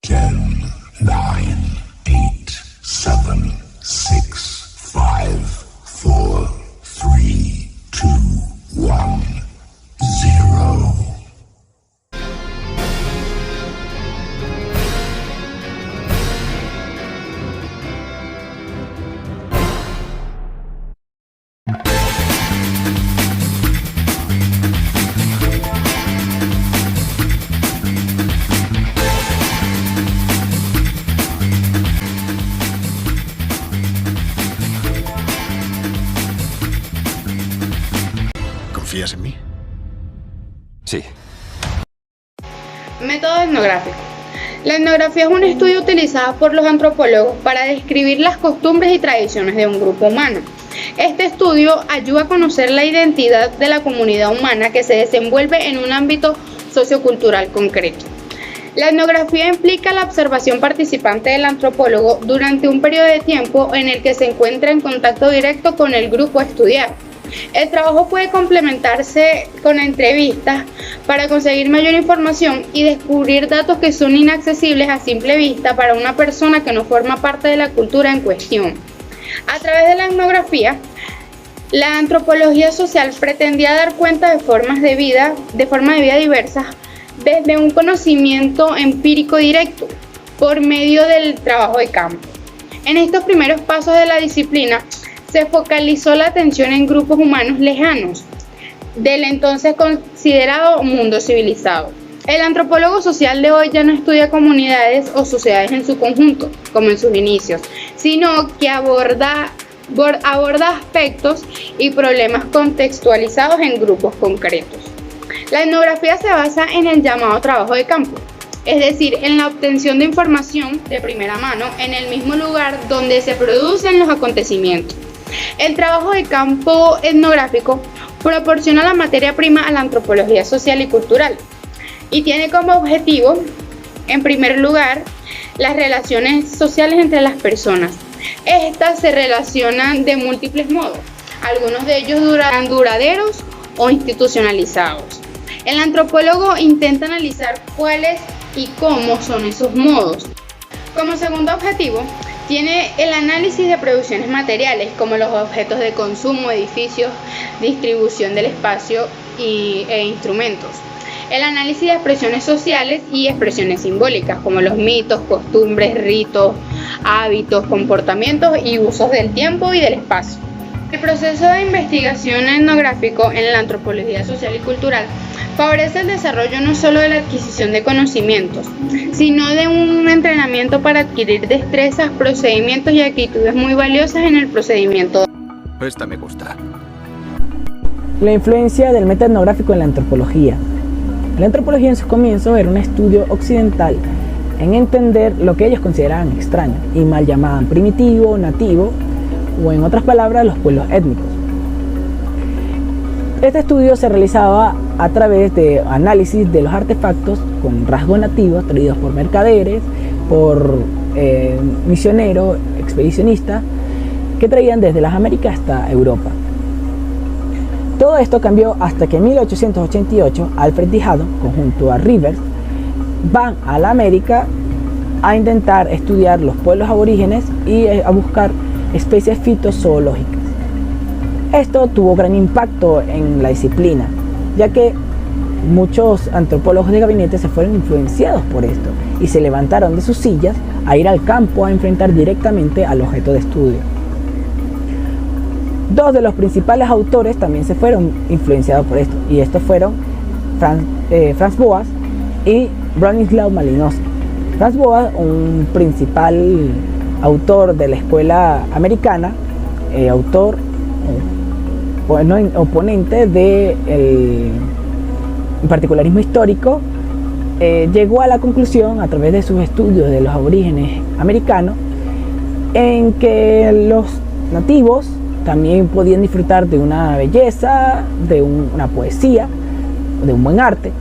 10, 9, 8, 7, 6, 5, 4, 3, 2, 1, 0. ¿Confías en mí? Sí. Método etnográfico. La etnografía es un estudio utilizado por los antropólogos para describir las costumbres y tradiciones de un grupo humano. Este estudio ayuda a conocer la identidad de la comunidad humana que se desenvuelve en un ámbito sociocultural concreto. La etnografía implica la observación participante del antropólogo durante un periodo de tiempo en el que se encuentra en contacto directo con el grupo a estudiar. El trabajo puede complementarse con entrevistas para conseguir mayor información y descubrir datos que son inaccesibles a simple vista para una persona que no forma parte de la cultura en cuestión. A través de la etnografía, la antropología social pretendía dar cuenta de formas de vida diversas desde un conocimiento empírico directo por medio del trabajo de campo. En estos primeros pasos de la disciplina, se focalizó la atención en grupos humanos lejanos del entonces considerado mundo civilizado. El antropólogo social de hoy ya no estudia comunidades o sociedades en su conjunto, como en sus inicios, sino que aborda aspectos y problemas contextualizados en grupos concretos. La etnografía se basa en el llamado trabajo de campo, es decir, en la obtención de información de primera mano en el mismo lugar donde se producen los acontecimientos. El trabajo de campo etnográfico proporciona la materia prima a la antropología social y cultural y tiene como objetivo, en primer lugar, las relaciones sociales entre las personas. Estas se relacionan de múltiples modos, algunos de ellos duraderos o institucionalizados. El antropólogo intenta analizar cuáles y cómo son esos modos. Como segundo objetivo, tiene el análisis de producciones materiales como los objetos de consumo, edificios, distribución del espacio e instrumentos. El análisis de expresiones sociales y expresiones simbólicas como los mitos, costumbres, ritos, hábitos, comportamientos y usos del tiempo y del espacio. El proceso de investigación etnográfico en la antropología social y cultural favorece el desarrollo no solo de la adquisición de conocimientos, sino de un entrenamiento para adquirir destrezas, procedimientos y actitudes muy valiosas en el procedimiento. Esta me gusta. La influencia del método etnográfico en la antropología. La antropología en sus comienzos era un estudio occidental en entender lo que ellos consideraban extraño y mal llamaban primitivo, nativo o en otras palabras los pueblos étnicos. Este estudio se realizaba a través de análisis de los artefactos con rasgos nativos traídos por mercaderes, por misioneros, expedicionistas que traían desde las Américas hasta Europa. Todo esto cambió hasta que en 1888 Alfred D. Haddon, junto a Rivers, van a la América a intentar estudiar los pueblos aborígenes y a buscar especies fitozoológicas. Esto tuvo gran impacto en la disciplina, ya que muchos antropólogos de gabinete se fueron influenciados por esto y se levantaron de sus sillas a ir al campo a enfrentar directamente al objeto de estudio. Dos de los principales autores también se fueron influenciados por esto, y estos fueron Franz Boas y Bronislaw Malinowski. Franz Boas, un principal autor de la escuela americana, oponente del particularismo histórico, llegó a la conclusión a través de sus estudios de los aborígenes americanos en que los nativos también podían disfrutar de una belleza, de una poesía, de un buen arte.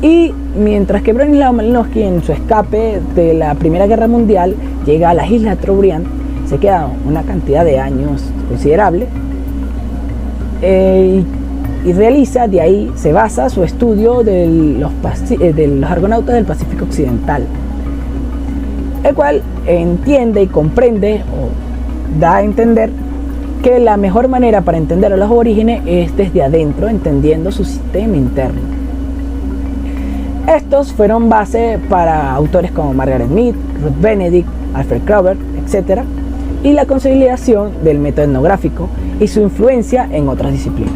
Y mientras que Bronislaw Malinowski, en su escape de la Primera Guerra Mundial, llega a las Islas Trobriand, se queda una cantidad de años considerable, y y realiza, de ahí se basa su estudio de los argonautas del Pacífico Occidental, el cual entiende y comprende o da a entender que la mejor manera para entender a los aborígenes es desde adentro, entendiendo su sistema interno. Estos fueron base para autores como Margaret Mead, Ruth Benedict, Alfred Kroeber, etc., y la consolidación del método etnográfico y su influencia en otras disciplinas.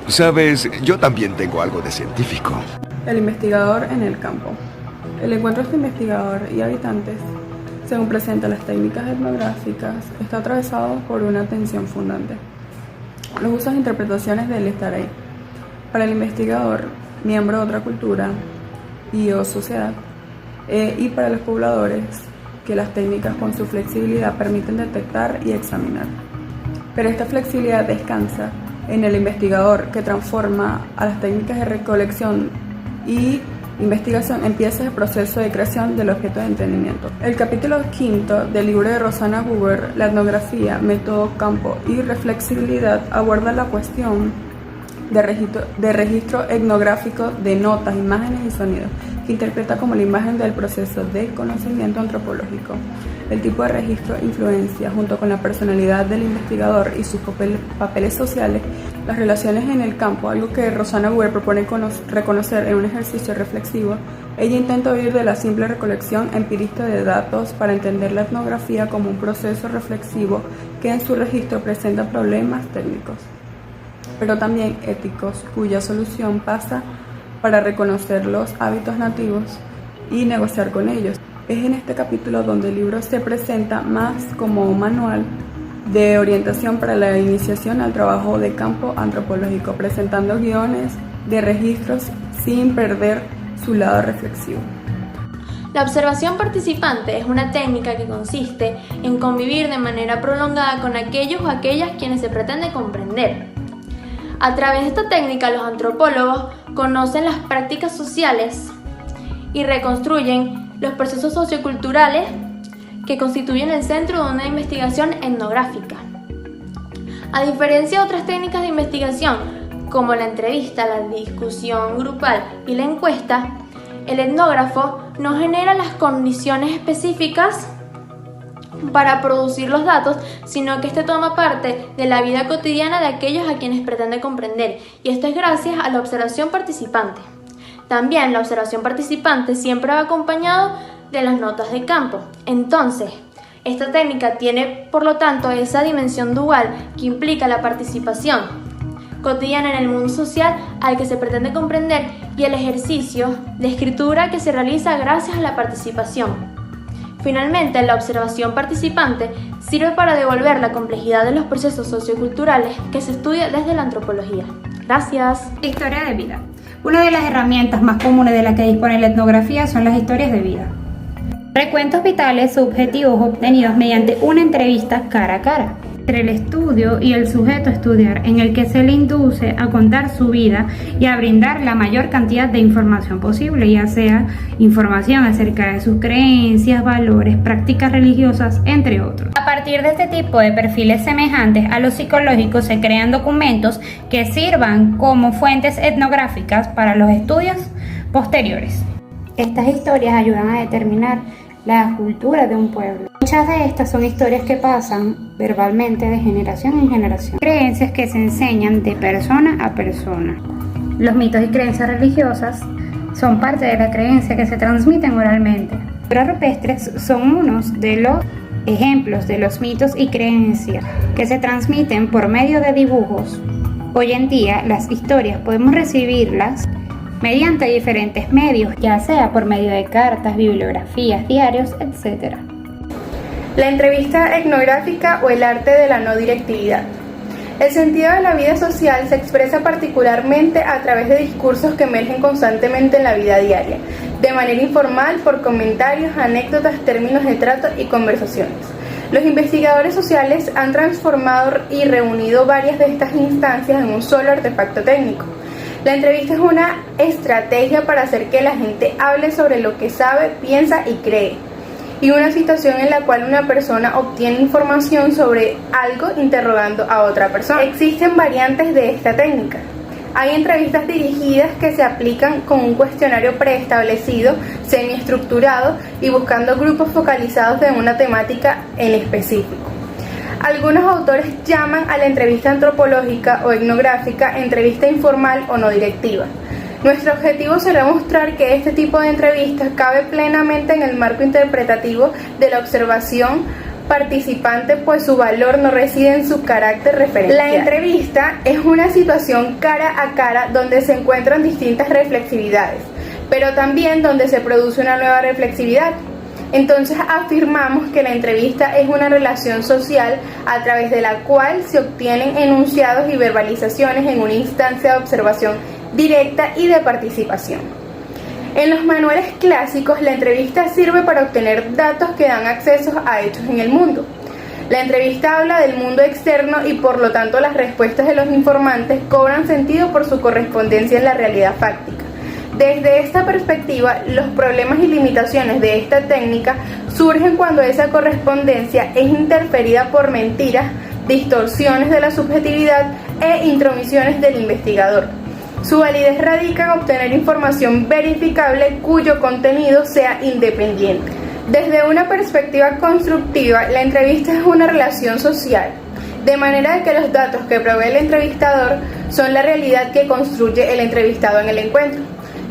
Sabes, yo también tengo algo de científico. El investigador en el campo. El encuentro entre investigador y habitantes, según presenta las técnicas etnográficas, está atravesado por una tensión fundante. Los usos e interpretaciones del estar ahí. Para el investigador, miembro de otra cultura y o sociedad, y para los pobladores, que las técnicas con su flexibilidad permiten detectar y examinar. Pero esta flexibilidad descansa en el investigador, que transforma a las técnicas de recolección y investigación empieza el proceso de creación del objeto de entendimiento. El capítulo 5 del libro de Rosanna Weber, La etnografía, método, campo y reflexibilidad, aborda la cuestión de registro etnográfico de notas, imágenes y sonidos, que interpreta como la imagen del proceso de conocimiento antropológico. El tipo de registro influencia, junto con la personalidad del investigador y sus papeles sociales, las relaciones en el campo, algo que Rosanna Weber propone reconocer en un ejercicio reflexivo. Ella intenta huir de la simple recolección empirista de datos para entender la etnografía como un proceso reflexivo que en su registro presenta problemas técnicos, pero también éticos, cuya solución pasa para reconocer los hábitos nativos y negociar con ellos. Es en este capítulo donde el libro se presenta más como un manual de orientación para la iniciación al trabajo de campo antropológico, presentando guiones de registros sin perder su lado reflexivo. La observación participante es una técnica que consiste en convivir de manera prolongada con aquellos o aquellas quienes se pretende comprender. A través de esta técnica, los antropólogos conocen las prácticas sociales y reconstruyen los procesos socioculturales que constituyen el centro de una investigación etnográfica. A diferencia de otras técnicas de investigación, como la entrevista, la discusión grupal y la encuesta, el etnógrafo no genera las condiciones específicas para producir los datos, sino que este toma parte de la vida cotidiana de aquellos a quienes pretende comprender, y esto es gracias a la observación participante. También la observación participante siempre va acompañado de las notas de campo. Entonces, esta técnica tiene, por lo tanto, esa dimensión dual que implica la participación cotidiana en el mundo social al que se pretende comprender y el ejercicio de escritura que se realiza gracias a la participación. Finalmente, la observación participante sirve para devolver la complejidad de los procesos socioculturales que se estudia desde la antropología. Gracias. Historia de vida. Una de las herramientas más comunes de las que dispone la etnografía son las historias de vida. Recuentos vitales subjetivos obtenidos mediante una entrevista cara a cara entre el estudio y el sujeto a estudiar, en el que se le induce a contar su vida y a brindar la mayor cantidad de información posible, ya sea información acerca de sus creencias, valores, prácticas religiosas, entre otros. A partir de este tipo de perfiles semejantes a los psicológicos se crean documentos que sirvan como fuentes etnográficas para los estudios posteriores. Estas historias ayudan a determinar la cultura de un pueblo. Muchas de estas son historias que pasan verbalmente de generación en generación. Creencias que se enseñan de persona a persona. Los mitos y creencias religiosas son parte de la creencia que se transmiten oralmente. Las pinturas rupestres son unos de los ejemplos de los mitos y creencias que se transmiten por medio de dibujos. Hoy en día las historias podemos recibirlas mediante diferentes medios, ya sea por medio de cartas, bibliografías, diarios, etc. La entrevista etnográfica o el arte de la no directividad. El sentido de la vida social se expresa particularmente a través de discursos que emergen constantemente en la vida diaria, de manera informal, por comentarios, anécdotas, términos de trato y conversaciones. Los investigadores sociales han transformado y reunido varias de estas instancias en un solo artefacto técnico. La entrevista es una estrategia para hacer que la gente hable sobre lo que sabe, piensa y cree, y una situación en la cual una persona obtiene información sobre algo interrogando a otra persona. Existen variantes de esta técnica. Hay entrevistas dirigidas que se aplican con un cuestionario preestablecido, semiestructurado y buscando grupos focalizados de una temática en específico. Algunos autores llaman a la entrevista antropológica o etnográfica entrevista informal o no directiva. Nuestro objetivo será mostrar que este tipo de entrevistas cabe plenamente en el marco interpretativo de la observación participante, pues su valor no reside en su carácter referencial. La entrevista es una situación cara a cara donde se encuentran distintas reflexividades, pero también donde se produce una nueva reflexividad. Entonces afirmamos que la entrevista es una relación social a través de la cual se obtienen enunciados y verbalizaciones en una instancia de observación directa y de participación. En los manuales clásicos, la entrevista sirve para obtener datos que dan acceso a hechos en el mundo. La entrevista habla del mundo externo y por lo tanto las respuestas de los informantes cobran sentido por su correspondencia en la realidad fáctica. Desde esta perspectiva, los problemas y limitaciones de esta técnica surgen cuando esa correspondencia es interferida por mentiras, distorsiones de la subjetividad e intromisiones del investigador. Su validez radica en obtener información verificable cuyo contenido sea independiente. Desde una perspectiva constructiva, la entrevista es una relación social, de manera que los datos que provee el entrevistador son la realidad que construye el entrevistado en el encuentro.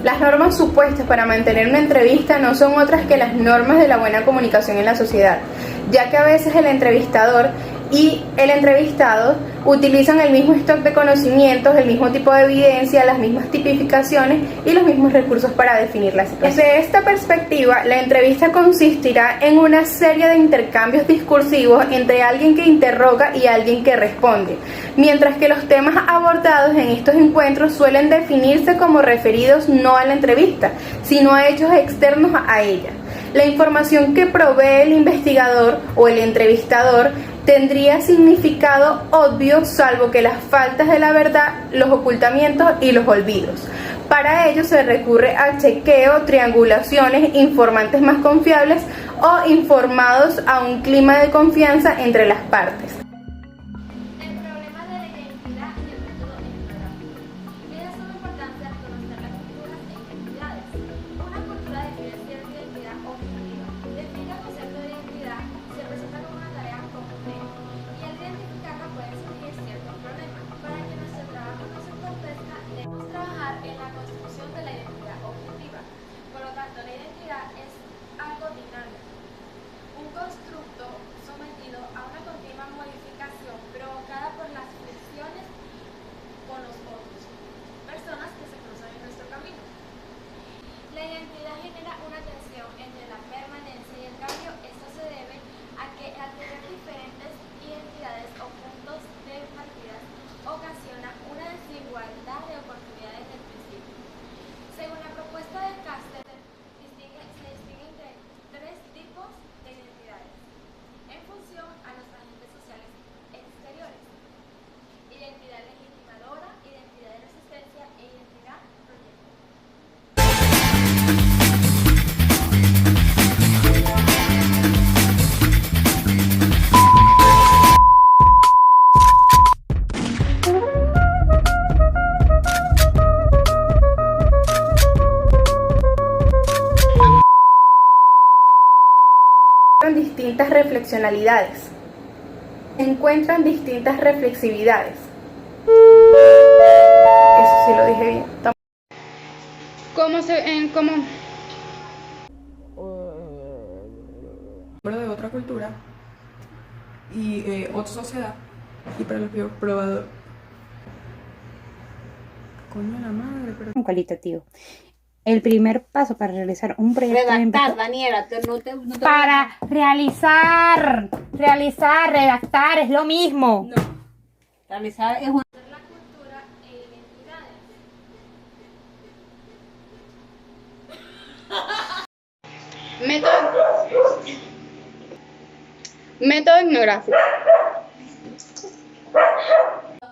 Las normas supuestas para mantener una entrevista no son otras que las normas de la buena comunicación en la sociedad, ya que a veces el entrevistador y el entrevistado utilizan el mismo stock de conocimientos, el mismo tipo de evidencia, las mismas tipificaciones y los mismos recursos para definir la situación. Desde esta perspectiva, la entrevista consistirá en una serie de intercambios discursivos entre alguien que interroga y alguien que responde, mientras que los temas abordados en estos encuentros suelen definirse como referidos no a la entrevista, sino a hechos externos a ella. La información que provee el investigador o el entrevistador tendría significado obvio salvo que las faltas de la verdad, los ocultamientos y los olvidos. Para ello se recurre al chequeo, triangulaciones, informantes más confiables o informados a un clima de confianza entre las partes. El problema de la identidad y el método etnográfico. Es de suma importancia reconocer las culturas e identidades. Una cultura define cierta identidad objetiva. Definir el concepto de identidad se presenta como una tarea compleja y al identificarla pueden surgir ciertos problemas. Para que nuestro trabajo no se entorpezca, debemos trabajar en la construcción de la identidad objetiva. Por lo tanto, la identidad es algo dinámico, un constructo sometido a una continua modificación provocada por las fricciones con los otros, personas que se cruzan en nuestro camino. La identidad genera una tensión entre la permanencia y el cambio. Esto se debe a que al tener diferentes identidades o puntos de partida ocasiona una desigualdad de oportunidades del principio. Según la propuesta de Caster, se distingue entre tres tipos de identidades en función a los agentes sociales exteriores: identidad legitimadora, identidad de resistencia e identidad proyecto. Distintas reflexionalidades. Se encuentran distintas reflexividades. Eso sí lo dije bien. Miembro de otra cultura y otra sociedad, y para el probador. Coño la madre, pero Cualitativo. El primer paso para realizar un proyecto Redactar, Daniela, no te para redactar es lo mismo. No. Realizar es una... La cultura e identidades. Método etnográfico.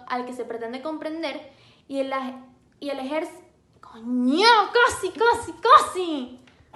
Al que se pretende comprender y el ejercicio... ¡Coño! ¡Casi!